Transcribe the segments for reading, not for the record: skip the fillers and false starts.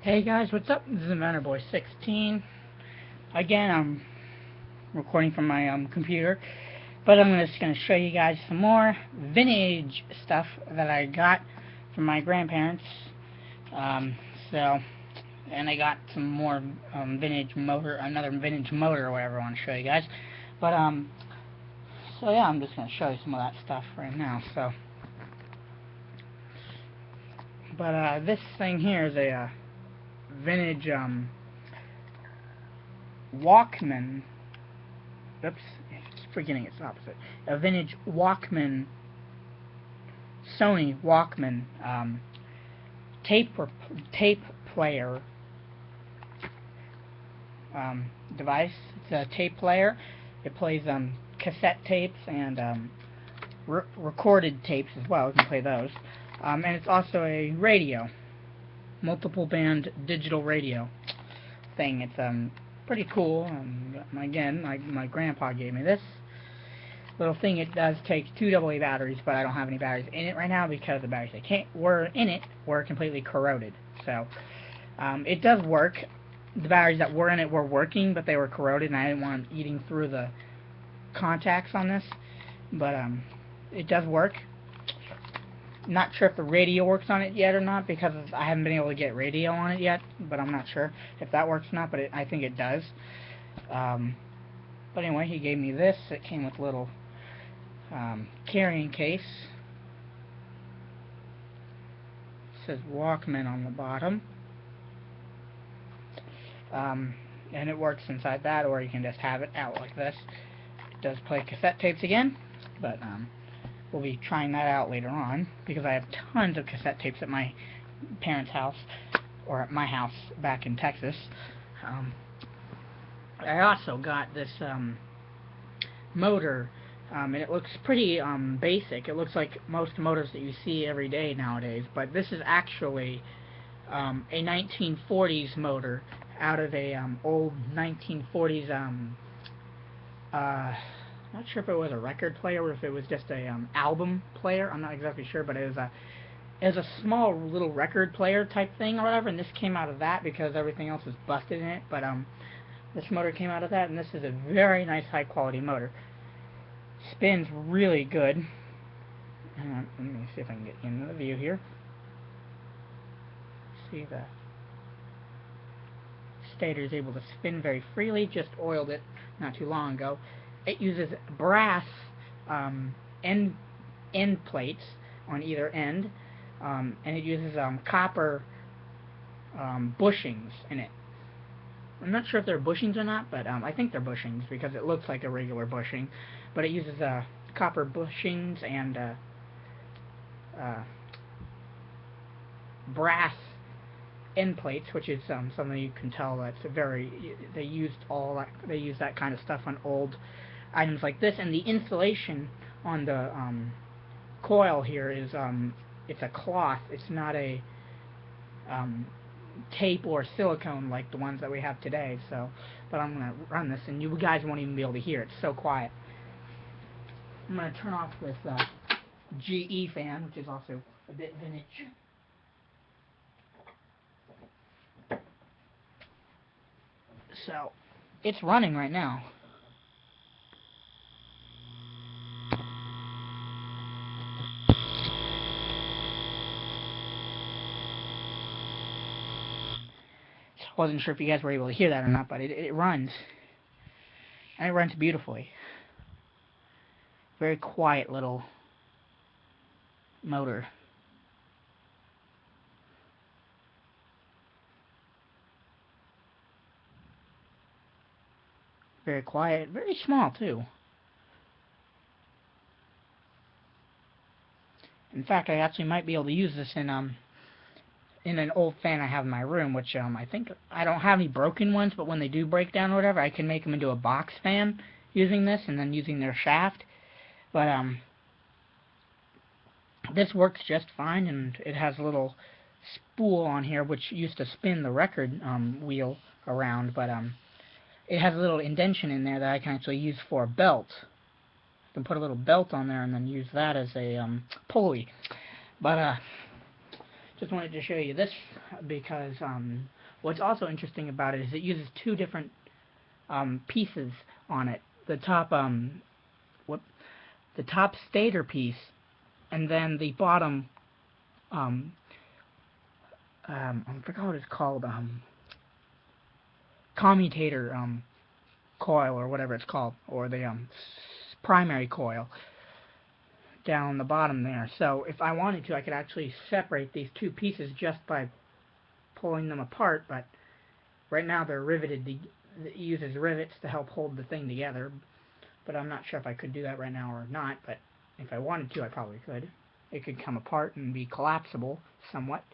Hey guys, what's up? This is InventorBoy16. Again, I'm recording from my computer, but I'm just going to show you guys some more vintage stuff that I got from my grandparents. Um, so, and I got some more another vintage motor or whatever I want to show you guys. But so yeah, I'm just going to show you some of that stuff right now. So, but this thing here is a vintage Walkman. Oops, it's forgetting its opposite. A vintage Walkman, Sony Walkman tape player device. It's a tape player. It plays cassette tapes and recorded tapes as well. You can play those. And it's also a radio, multiple band digital radio thing. It's pretty cool. Again, my grandpa gave me this little thing. It does take 2 AA batteries, but I don't have any batteries in it right now because the batteries that were in it were completely corroded. So it does work. The batteries that were in it were working, but they were corroded, and I didn't want them eating through the contacts on this. But it does work. Not sure if the radio works on it yet or not, because I haven't been able to get radio on it yet, but I'm not sure if that works or not, but I think it does. But anyway, he gave me this. It came with a little carrying case. It says Walkman on the bottom. And it works inside that, or you can just have it out like this. It does play cassette tapes again, but we'll be trying that out later on, because I have tons of cassette tapes at my parents' house, or at my house back in Texas. I also got this motor, and it looks pretty basic. It looks like most motors that you see every day nowadays, but this is actually a 1940s motor out of a old 1940s not sure if it was a record player or if it was just a album player. I'm not exactly sure, but it was a small little record player type thing or whatever, and this came out of that because everything else was busted in it. But this motor came out of that, and this is a very nice high quality motor. Spins really good. Let me see if I can get into the view here. See, the stator is able to spin very freely. Just oiled it not too long ago. It uses brass end plates on either end, and it uses copper bushings in it. I'm not sure if they're bushings or not, but I think they're bushings because it looks like a regular bushing. But it uses copper bushings and brass end plates, which is something you can tell that's they use that kind of stuff on old items like this. And the insulation on the coil here is it's a cloth. It's not a tape or silicone like the ones that we have today. So, but I'm gonna run this, and you guys won't even be able to hear it. It's so quiet. I'm gonna turn off this GE fan, which is also a bit vintage. So, it's running right now. I wasn't sure if you guys were able to hear that or not, but it runs. And it runs beautifully. Very quiet little motor. Very quiet, very small too. In fact, I actually might be able to use this in an old fan I have in my room, which I think I don't have any broken ones, but when they do break down or whatever, I can make them into a box fan using this, and then using their shaft. But this works just fine, and it has a little spool on here which used to spin the record wheel around, but it has a little indentation in there that I can actually use for a belt. I can put a little belt on there and then use that as a pulley. But just wanted to show you this because What's also interesting about it is it uses two different pieces on it. The top the top stator piece, and then the bottom I forgot what it's called, commutator coil or whatever it's called, or the primary coil down the bottom there. So if I wanted to, I could actually separate these two pieces just by pulling them apart, but right now they're riveted. It uses rivets to help hold the thing together, but I'm not sure if I could do that right now or not, but if I wanted to, I probably could. It could come apart and be collapsible somewhat.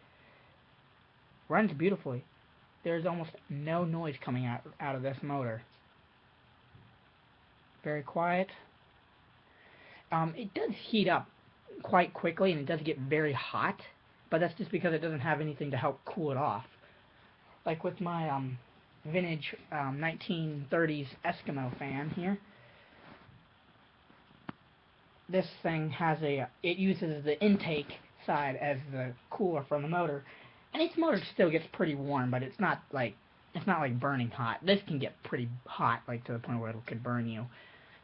Runs beautifully. There's almost no noise coming out of this motor. Very quiet. It does heat up quite quickly, and it does get very hot, but that's just because it doesn't have anything to help cool it off. Like with my vintage 1930s Eskimo fan here, this thing has it uses the intake side as the cooler from the motor, and its motor still gets pretty warm, but it's not like burning hot. This can get pretty hot, like to the point where it could burn you.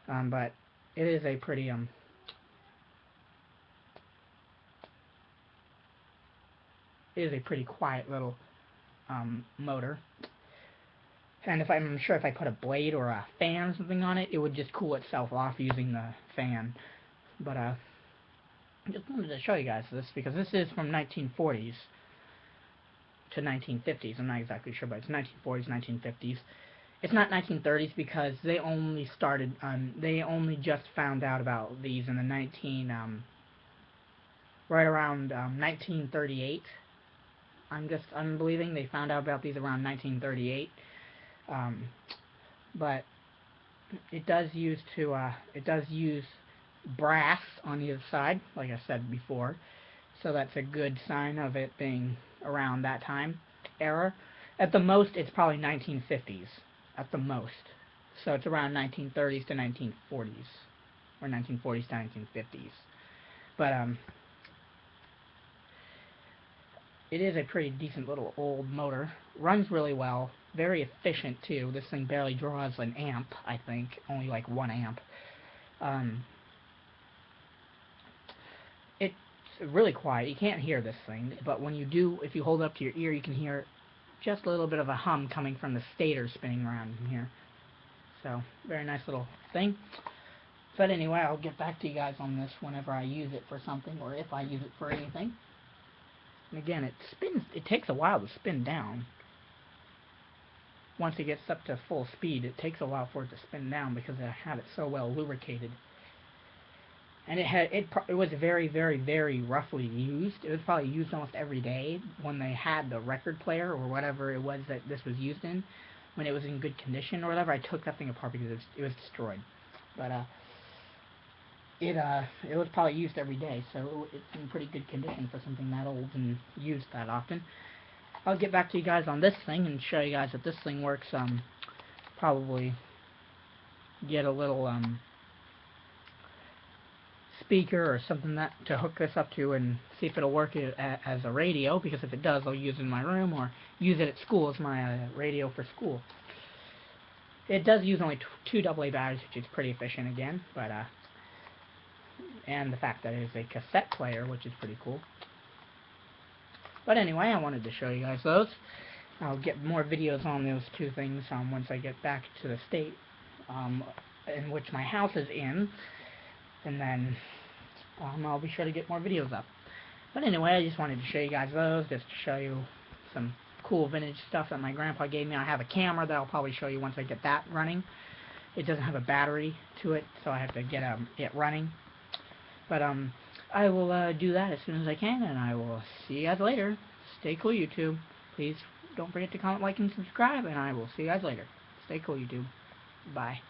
But it is a pretty quiet little motor. And I'm sure if I put a blade or a fan or something on it, it would just cool itself off using the fan. But I just wanted to show you guys this because this is from 1940s to 1950s. I'm not exactly sure, but it's 1940s, 1950s. It's not 1930s because they only started. They only just found out about these in the right around 1938. I'm believing they found out about these around 1938. But it does use brass on either side, like I said before. So that's a good sign of it being around that time era. At the most, it's probably 1950s. At the most. So it's around 1930s to 1940s. Or 1940s to 1950s. But, it is a pretty decent little old motor. Runs really well. Very efficient, too. This thing barely draws an amp, I think. Only like 1 amp. It's really quiet. You can't hear this thing. But when you do, if you hold it up to your ear, you can hear just a little bit of a hum coming from the stator spinning around in here. So, very nice little thing. But anyway, I'll get back to you guys on this whenever I use it for something, or if I use it for anything. And again, it takes a while to spin down. Once it gets up to full speed, it takes a while for it to spin down because I have it so well lubricated. And it was very, very, very roughly used. It was probably used almost every day when they had the record player or whatever it was that this was used in. When it was in good condition or whatever, I took that thing apart because it was destroyed. But it was probably used every day, so it's in pretty good condition for something that old and used that often. I'll get back to you guys on this thing and show you guys that this thing works. Probably get a little speaker or something to hook this up to and see if it'll work as a radio, because if it does, I'll use it in my room or use it at school as my radio for school. It does use only 2 AA batteries, which is pretty efficient again, but and the fact that it is a cassette player, which is pretty cool. But anyway, I wanted to show you guys those. I'll get more videos on those two things once I get back to the state in which my house is in, and then I'll be sure to get more videos up. But anyway, I just wanted to show you guys those, just to show you some cool vintage stuff that my grandpa gave me. I have a camera that I'll probably show you once I get that running. It doesn't have a battery to it, so I have to get it running. But I will do that as soon as I can, and I will see you guys later. Stay cool, YouTube. Please don't forget to comment, like, and subscribe, and I will see you guys later. Stay cool, YouTube. Bye.